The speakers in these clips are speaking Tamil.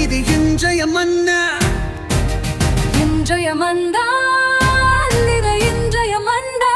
இது இன்றைய மன்னா, இன்றைய மன்னா, இது இன்றைய மன்னா,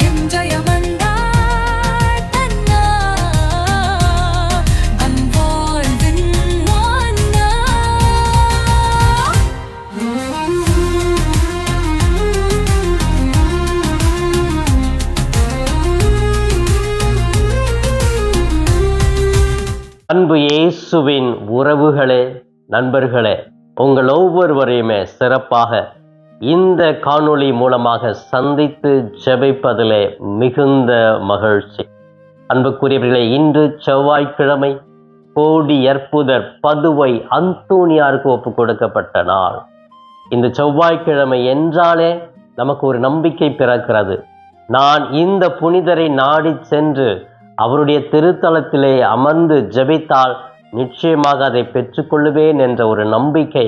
இன்றைய மன்னா, தன்னா அன்பாழ்வின் மன்னா. அன்பு இயேசுவின் உறவுகளே, நண்பர்களே, உங்கள் ஒவ்வொருவரையுமே சிறப்பாக இந்த காணொளி மூலமாக சந்தித்து ஜெபிப்பதிலே மிகுந்த மகிழ்ச்சி. அன்புக்குரியவர்களே, இன்று செவ்வாய்க்கிழமை கோடி அற்புதர் பதுவை அந்தோனியாருக்கு ஒப்பு கொடுக்கப்பட்ட நாள். இந்த செவ்வாய்க்கிழமை என்றாலே நமக்கு ஒரு நம்பிக்கை பிறக்கிறது. நான் இந்த புனிதரை நாடி சென்று அவருடைய திருத்தலத்திலே அமர்ந்து ஜெபித்தால் நிச்சயமாக அதை பெற்றுக்கொள்ளுவேன் என்ற ஒரு நம்பிக்கை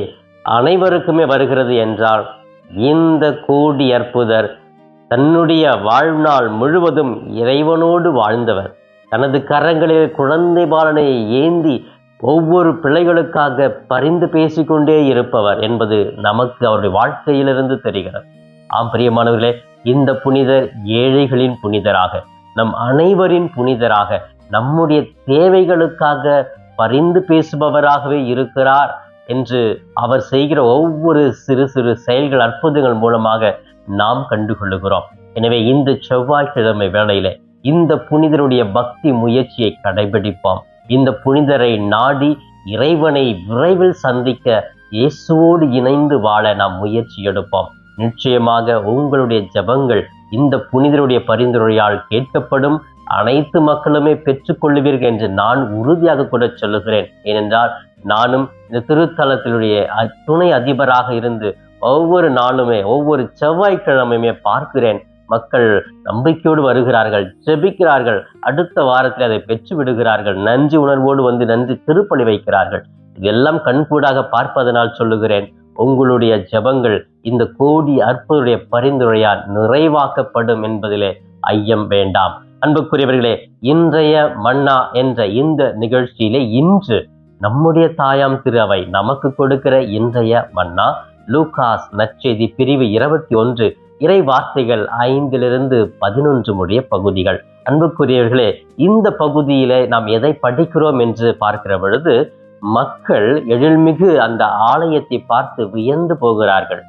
அனைவருக்குமே வருகிறது என்றால், இந்த கோடி அற்புதர் தன்னுடைய வாழ்நாள் முழுவதும் இறைவனோடு வாழ்ந்தவர். தனது கரங்களில் குழந்தை பாலனை ஏந்தி ஒவ்வொரு பிள்ளைகளுக்காக பரிந்து பேசிக்கொண்டே இருப்பவர் என்பது நமக்கு அவருடைய வாழ்க்கையிலிருந்து தெரிகிறது. ஆம் பிரியமானவர்களே, இந்த புனிதர் ஏழைகளின் புனிதராக, நம் அனைவரின் புனிதராக, நம்முடைய தேவைகளுக்காக பரிந்து பேசுபவராகவே இருக்கிறார் என்று அவர் செய்கிற ஒவ்வொரு சிறு சிறு செயல்கள், அற்புதங்கள் மூலமாக நாம் கண்டுகொள்ளுகிறோம். எனவே இந்த செவ்வாய்க்கிழமை வேளையிலே இந்த புனிதருடைய பக்தி முயற்சியை கடைபிடிப்போம். இந்த புனிதரை நாடி இறைவனை விரைவில் சந்திக்க இயேசுவோடு இணைந்து வாழ நாம் முயற்சி எடுப்போம். நிச்சயமாக உங்களுடைய ஜெபங்கள் இந்த புனிதருடைய பரிந்துரையால் கேட்கப்படும். அனைத்து மக்களுமே பெற்றுக்கொள்ளுவீர்கள் என்று நான் உறுதியாக கூட சொல்லுகிறேன். ஏனென்றால் நானும் இந்த திருத்தலத்தினுடைய துணை அதிபராக இருந்து ஒவ்வொரு நாளுமே ஒவ்வொரு செவ்வாய்க்கிழமையுமே பார்க்கிறேன். மக்கள் நம்பிக்கையோடு வருகிறார்கள், ஜெபிக்கிறார்கள், அடுத்த வாரத்தில் அதை பெற்று விடுகிறார்கள், நன்றி உணர்வோடு வந்து நன்றி திருப்பலி வைக்கிறார்கள். இதெல்லாம் கண்கூடாக பார்ப்பதனால் சொல்லுகிறேன், உங்களுடைய ஜெபங்கள் இந்த கோடி அற்புதருடைய பரிந்துரையால் நிறைவாக்கப்படும் என்பதிலே ஐயம் வேண்டாம். அன்புக்குரியவர்களே, இன்றைய மன்னா என்ற இந்த நிகழ்ச்சியிலே இன்று நம்முடைய தாயாம் திரு அவை நமக்கு கொடுக்கிற இன்றைய மன்னா லூகாஸ் நற்செய்தி பிரிவு 21 இறை வார்த்தைகள் 5-11 முடிய பகுதிகள். அன்புக்குரியவர்களே, இந்த பகுதியிலே நாம் எதை படிக்கிறோம் என்று பார்க்கிற பொழுது, மக்கள் எழில்மிகு அந்த ஆலயத்தை பார்த்து வியந்து போகிறார்கள்.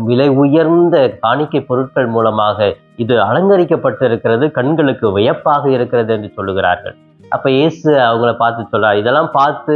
விலை உயர்ந்த காணிக்கை பொருட்கள் மூலமாக இது அலங்கரிக்கப்பட்டிருக்கிறது, கண்களுக்கு வியப்பாக இருக்கிறது என்று சொல்லுகிறார்கள். அப்ப இயேசு அவங்கள பார்த்து சொல்றார், இதெல்லாம் பார்த்து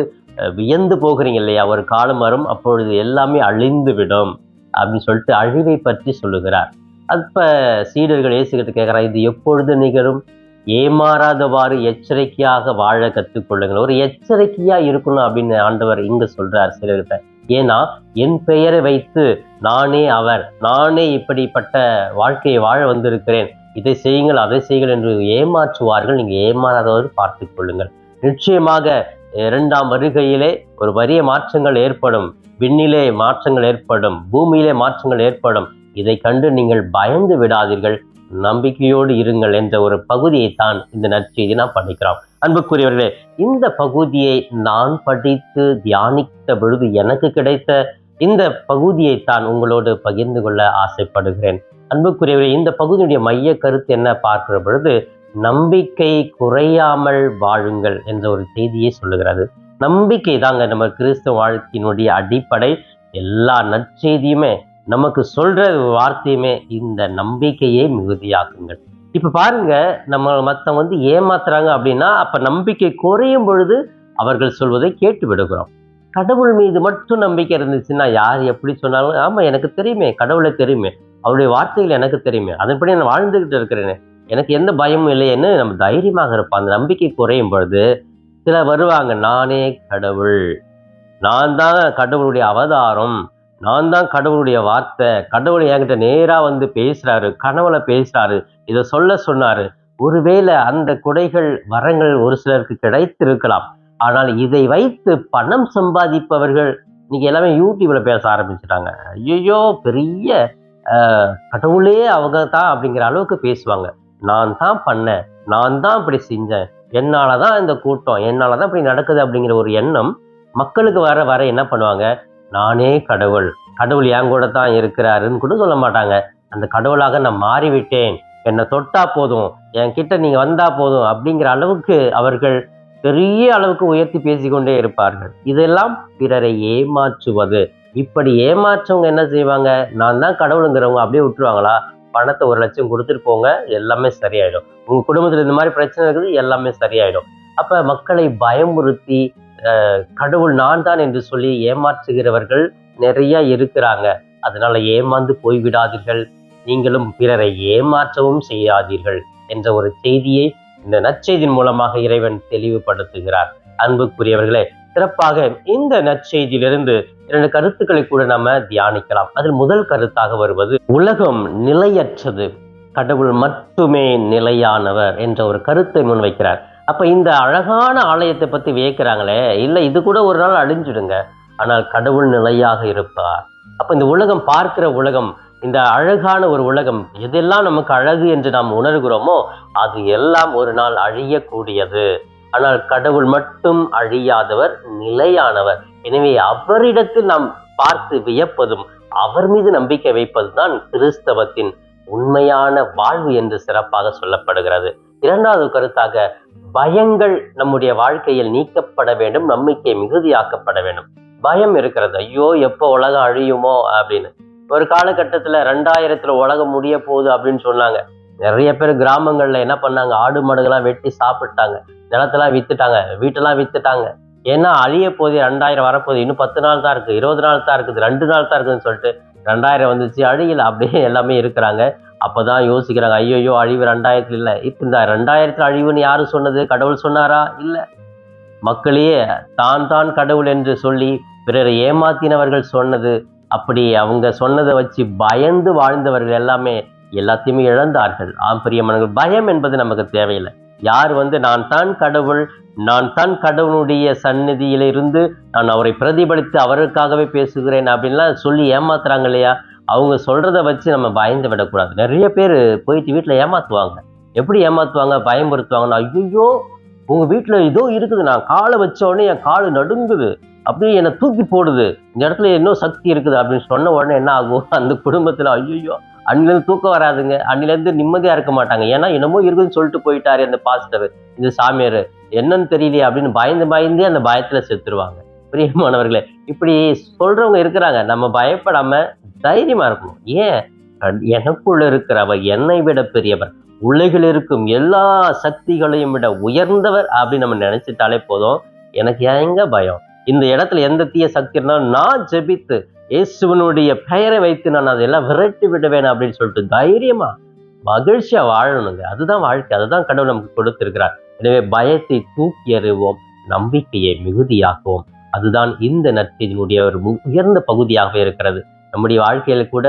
வியந்து போகிறீங்க இல்லையா, ஒரு காலம் வரும் அப்பொழுது எல்லாமே அழிந்து விடும் அப்படின்னு சொல்லிட்டு அழிவை பற்றி சொல்லுகிறார். அப்ப சீடர்கள் இயேசுகிட்ட கேட்கிறார், இது எப்பொழுது நிகழும்? ஏமாறாதவாறு எச்சரிக்கையாக வாழ கற்றுக்கொள்ளுங்கள். ஒரு எச்சரிக்கையா இருக்கணும் அப்படின்னு ஆண்டவர் இங்க சொல்றார் சிலர்கிட்ட. ஏன்னா என் பெயரை வைத்து நானே அவர், நானே இப்படிப்பட்ட வாழ்க்கையை வாழ வந்திருக்கிறேன், இதை செய்யுங்கள் அதை செய்யுங்கள் என்று ஏமாற்றுவார்கள். நீங்க ஏமாறாதவாறு பார்த்து கொள்ளுங்கள். நிச்சயமாக 2ஆம் வருகையிலே ஒரு வறிய மாற்றங்கள் ஏற்படும், விண்ணிலே மாற்றங்கள் ஏற்படும், பூமியிலே மாற்றங்கள் ஏற்படும். இதை கண்டு நீங்கள் பயந்து விடாதீர்கள், நம்பிக்கையோடு இருங்கள் என்ற ஒரு பகுதியை தான் இந்த நற்செய்தி நாம் படிக்கிறோம். அன்புக்குரியவர்களே, இந்த பகுதியை நான் படித்து தியானித்த பொழுது எனக்கு கிடைத்த இந்த பகுதியை தான் உங்களோடு பகிர்ந்து கொள்ள ஆசைப்படுகிறேன். அன்புக்குரியவர்களே, இந்த பகுதியுடைய மைய கருத்து என்ன பார்க்கிற பொழுது, நம்பிக்கை குறையாமல் வாழுங்கள் என்ற ஒரு செய்தியை சொல்லுகிறது. நம்பிக்கை தாங்க நம்ம கிறிஸ்தவ வாழ்க்கையினுடைய அடிப்படை. எல்லா நற்செய்தியுமே நமக்கு சொல்ற வார்த்தையுமே இந்த நம்பிக்கையை மிகுதியாக்குங்கள். இப்ப பாருங்க, நம்ம மத்தவங்க ஏமாத்துறாங்க அப்படின்னா அப்ப நம்பிக்கை குறையும் பொழுது அவர்கள் சொல்வதை கேட்டு விடுகிறோம். கடவுள் மீது மட்டும் நம்பிக்கை இருந்துச்சுன்னா யார் எப்படி சொன்னாலும், ஆமா எனக்கு தெரியுமே, கடவுளை தெரியுமே, அவருடைய வார்த்தைகள் எனக்கு தெரியுமே, அதன்படி நான் வாழ்ந்துகிட்டு இருக்கிறேனே, எனக்கு எந்த பயமும் இல்லையேன்னு நம்ம தைரியமாக இருப்போம். அந்த நம்பிக்கை குறையும் பொழுது சில வருவாங்க, நானே கடவுள், நான் தான் கடவுளுடைய அவதாரம், நான் தான் கடவுளுடைய வார்த்தை, கடவுள் என்கிட்ட நேரா வந்து பேசுறாரு, கனவுல பேசுறாரு, இதை சொல்ல சொன்னாரு. ஒருவேளை அந்த குடைகள் வரங்கள் ஒரு சிலருக்கு கிடைத்திருக்கலாம். ஆனால் இதை வைத்து பணம் சம்பாதிப்பவர்கள் இன்னைக்கு எல்லாமே யூடியூப்ல பேச ஆரம்பிச்சுட்டாங்க. ஐயோ பெரிய கடவுளே அவங்க தான் அப்படிங்கிற அளவுக்கு பேசுவாங்க. நான் தான் பண்ணேன், நான் தான் இப்படி செஞ்சேன், என்னால தான் இந்த கூட்டம், என்னால தான் இப்படி நடக்குது அப்படிங்கிற ஒரு எண்ணம் மக்களுக்கு வர வர என்ன பண்ணுவாங்க, நானே கடவுள், கடவுள் என் கூட தான் இருக்கிறாருன்னு கூட சொல்ல மாட்டாங்க. அந்த கடவுளாக நான் மாறிவிட்டேன், என்னை தொட்டா போதும், என்கிட்ட நீங்க வந்தா போதும் அப்படிங்கிற அளவுக்கு அவர்கள் பெரிய அளவுக்கு உயர்த்தி பேசிக்கொண்டே இருப்பார்கள். இதெல்லாம் பிறரை ஏமாற்றுவது. இப்படி ஏமாற்றவங்க என்ன செய்வாங்க, நான் தான் கடவுளுங்கிறவங்க அப்படியே விட்டுருவாங்களா? பணத்தை 1,00,000 கொடுத்துட்டு போங்க, எல்லாமே சரியாயிடும். உங்க குடும்பத்துல இந்த மாதிரி பிரச்சனை இருக்குது, எல்லாமே சரியாயிடும். அப்ப மக்களை பயமுறுத்தி கடவுள் நான் தான் என்று சொல்லி ஏமாற்றுகிறவர்கள் நிறைய இருக்கிறாங்க. அதனால ஏமாந்து போய்விடாதீர்கள், நீங்களும் பிறரை ஏமாற்றவும் செய்யாதீர்கள் என்ற ஒரு செய்தியை இந்த நற்செய்தியின் மூலமாக இறைவன் தெளிவுபடுத்துகிறார். அன்புக்குரியவர்களே, சிறப்பாக இந்த நற்செய்தியிலிருந்து 2 கருத்துக்களை கூட நாம தியானிக்கலாம். அதில் முதல் கருத்தாக வருவது, உலகம் நிலையற்றது, கடவுள் மட்டுமே நிலையானவர் என்ற ஒரு கருத்தை முன்வைக்கிறார். அப்ப இந்த அழகான ஆலயத்தை பத்தி வியக்கிறாங்களே, இல்லை இது கூட ஒரு நாள் அழிஞ்சிடுங்க, ஆனால் கடவுள் நிலையாக இருப்பார். அப்ப இந்த உலகம், பார்க்கிற உலகம், இந்த அழகான ஒரு உலகம், எதெல்லாம் நமக்கு அழகு என்று நாம் உணர்கிறோமோ அது எல்லாம் ஒரு நாள் அழியக்கூடியது. ஆனால் கடவுள் மட்டும் அழியாதவர், நிலையானவர். எனவே அவரிடத்தில் நாம் பார்த்து வியப்பதும் அவர் மீது நம்பிக்கை வைப்பதுதான் கிறிஸ்தவத்தின் உண்மையான வாழ்வு என்று சிறப்பாக சொல்லப்படுகிறது. இரண்டாவது கருத்தாக, பயங்கள் நம்முடைய வாழ்க்கையில் நீக்கப்பட வேண்டும், நம்பிக்கை மிகுதியாக்கப்பட வேண்டும். பயம் இருக்கிறது, ஐயோ எப்போ உலகம் அழியுமோ அப்படின்னு. ஒரு காலகட்டத்துல 2000 உலகம் முடிய போகுது அப்படின்னு சொன்னாங்க. நிறைய பேர் கிராமங்கள்ல என்ன பண்ணாங்க, ஆடு மாடுகள்லாம் வெட்டி சாப்பிட்டாங்க, நிலத்தெல்லாம் வித்துட்டாங்க, வீட்டெல்லாம் வித்துட்டாங்க. ஏன்னா அழிய போகுது, 2000 வரப்போகுது, இன்னும் 10 நாள் தான் இருக்கு, 20 நாள் தான் இருக்குது, 2 நாள் தான் இருக்குதுன்னு சொல்லிட்டு 2000 வந்துச்சு, அழியல, அப்படியே எல்லாமே இருக்கிறாங்க. அப்பதான் யோசிக்கிறாங்க, ஐயோ அழிவு 2000 இல்லை. இப்ப இந்த 2000 அழிவுன்னு யாரு சொன்னது? கடவுள் சொன்னாரா? இல்லை, மக்களையே தான் கடவுள் என்று சொல்லி பிறரை ஏமாத்தினவர்கள் சொன்னது. அப்படி அவங்க சொன்னதை வச்சு பயந்து வாழ்ந்தவர்கள் எல்லாமே எல்லாத்தையுமே இழந்தார்கள். பிரியமானவர்கள், பயம் என்பது நமக்கு தேவையில்லை. யார் நான் தான் கடவுள், நான் தான் கடவுளுடைய சந்நிதியிலிருந்து நான் அவரை பிரதிபலித்து அவருக்காகவே பேசுகிறேன் அப்படின்லாம் சொல்லி ஏமாத்துறாங்க இல்லையா? அவங்க சொல்றதை வச்சு நம்ம பயந்து விடக்கூடாது. நிறைய பேர் போயிட்டு வீட்டில் ஏமாத்துவாங்க. எப்படி ஏமாத்துவாங்க, பயமுறுத்துவாங்கன்னா, ஐயோ உங்க வீட்டில் இதோ இருக்குது, நான் காலை வச்ச உடனே என் காலு நடுங்குது, அப்படியே என்னை தூக்கி போடுது, இந்த இடத்துல இன்னும் சக்தி இருக்குது அப்படின்னு சொன்ன உடனே என்ன ஆகும், அந்த குடும்பத்தில் ஐயோ அன்னிலேருந்து தூக்கம் வராதுங்க, அன்னிலேருந்து நிம்மதியாக இருக்க மாட்டாங்க. ஏன்னா என்னமோ இருக்குதுன்னு சொல்லிட்டு போயிட்டாரு அந்த பாஸ்டர், இந்த சாமியார், என்னன்னு தெரியலையே அப்படின்னு பயந்தே அந்த பயத்தில் செத்துருவாங்க. பிரியமானவர்களே, இப்படி சொல்றவங்க இருக்கிறாங்க. நம்ம பயப்படாம தைரியமா இருக்கணும். ஏன், எனக்குள்ள இருக்கிறவர் என்னை விட பெரியவர், உலகில் இருக்கும் எல்லா சக்திகளையும் விட உயர்ந்தவர் அப்படின்னு நம்ம நினைச்சிட்டாலே போதும். எனக்கு எங்க பயம்? இந்த இடத்துல எந்த தீய சக்தி இருந்தாலும் நான் ஜெபித்து இயேசுவனுடைய பெயரை வைத்து நான் அதெல்லாம் விரட்டி விடுவேன் அப்படின்னு சொல்லிட்டு தைரியமா மகிழ்ச்சியா வாழணுங்க. அதுதான் வாழ்க்கை, அதுதான் கடவுள் நமக்கு கொடுத்திருக்கிறார். எனவே பயத்தை தூக்கி எறிவோம், நம்பிக்கையை மிகுதியாக்குவோம். அதுதான் இந்த நற்செய்தியினுடைய ஒரு உயர்ந்த பகுதியாகவே இருக்கிறது. நம்முடைய வாழ்க்கையில கூட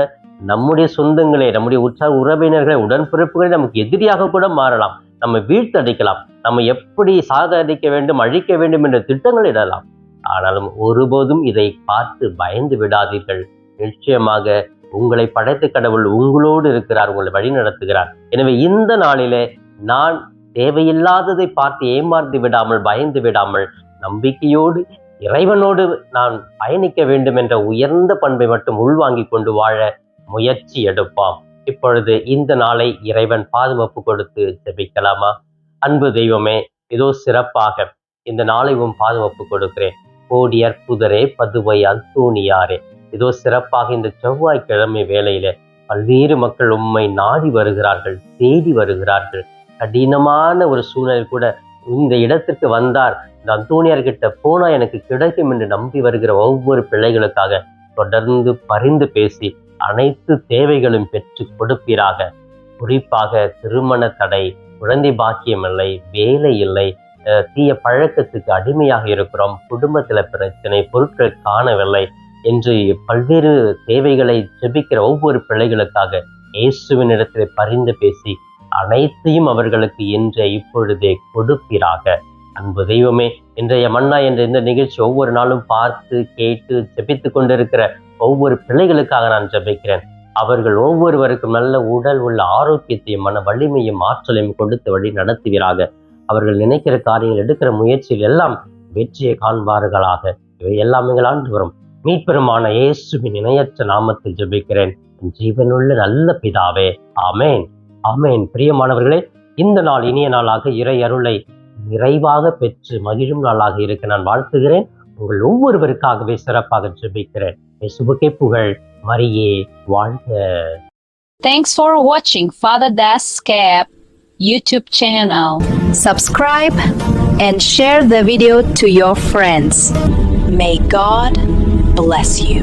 நம்முடைய சொந்தங்களே, நம்முடைய உற்சாக உறவினர்களை, உடன்பிறப்புகளை நமக்கு எதிரியாக கூட மாறலாம். நம்ம வீழ்த்தடிக்கலாம், நம்ம எப்படி சாகடிக்க வேண்டும், அழிக்க வேண்டும் என்ற திட்டங்கள் இடலாம். ஆனாலும் ஒருபோதும் இதை பார்த்து பயந்து விடாதீர்கள். நிச்சயமாக உங்களை படைத்த கடவுள் உங்களோடு இருக்கிறார், உங்களை வழி நடத்துகிறார். எனவே இந்த நாளிலே நான் தேவையில்லாததை பார்த்து ஏமாந்து விடாமல், பயந்து விடாமல், நம்பிக்கையோடு இறைவனோடு நான் பயணிக்க வேண்டும் என்ற உயர்ந்த பண்பை மட்டும் உள்வாங்கிக் கொண்டு வாழ முயற்சி எடுப்பாம். இப்பொழுது இந்த நாளை இறைவன் பாதுகாப்பு கொடுத்து ஜெபிக்கலாமா? அன்பு தெய்வமே, இதோ சிறப்பாக இந்த நாளை பாதுகாப்பு கொடுக்கிறேன். கோடி அற்புதரே, பதுவை அந்தோணியாரே, இதோ சிறப்பாக இந்த செவ்வாய்க்கிழமை வேளையில பல்வேறு மக்கள் உம்மை நாடி வருகிறார்கள், தேடி வருகிறார்கள். கடினமான ஒரு சூழ்நிலை கூட இந்த இடத்திற்கு வந்தார், இந்த அந்தோணியார்கிட்ட போனா எனக்கு கிடைக்கும் என்று நம்பி வருகிற ஒவ்வொரு பிள்ளைகளுக்காக தொடர்ந்து பரிந்து பேசி அனைத்து தேவைகளும் பெற்று கொடுப்பீராக. குறிப்பாக திருமண தடை, குழந்தை பாக்கியம் இல்லை, வேலை இல்லை, தீய பழக்கத்துக்கு அடிமையாக இருக்கிறோம், குடும்பத்துல பிரச்சனை, பொருட்கள் காணவில்லை என்று பல்வேறு தேவைகளை ஜெபிக்கிற ஒவ்வொரு பிள்ளைகளுக்காக இயேசுவின் இடத்திலே பரிந்து பேசி அனைத்தையும் அவர்களுக்கு இப்பொழுதே கொடுப்பீராக. அன்பு தெய்வமே, இன்றைய மன்னா என்ற இந்த நிகழ்ச்சி ஒவ்வொரு நாளும் பார்த்து கேட்டு ஜெபித்து கொண்டிருக்கிற ஒவ்வொரு பிள்ளைகளுக்காக நான் ஜெபிக்கிறேன். அவர்கள் ஒவ்வொருவருக்கும் நல்ல உடல் உள்ள ஆரோக்கியத்தையும் மன வலிமையும் ஆற்றலையும் கொடுத்து வழி நடத்துவீராக. அவர்கள் நினைக்கிற காரியங்கள், எடுக்கிற முயற்சியில் எல்லாம் வெற்றியை காண்பார்களாக. இவை எல்லாம் எங்கள் ஆண்டவரும் மீட்பெருமான இயேசுவின் இணையற்ற நாமத்தில் ஜெபிக்கிறேன் என் ஜீவனுள்ள நல்ல பிதாவே. ஆமேன். ஆமேன். பிரியமானவர்களே, இந்த நாள் இனிய நாளாக இறை அருளை நிறைவாக பெற்று மகிழும் நாளாக இருக்க நான் வாழ்த்துகிறேன். உங்கள் ஒவ்வொருவருக்காகவே சிறப்பாக ஜெபிக்கிறேன். இயேசுவுக்கே புகழ், மரியே வாழ்க. Thanks for watching Father Das Cap YouTube channel. Subscribe and share the video to your friends. May God bless you.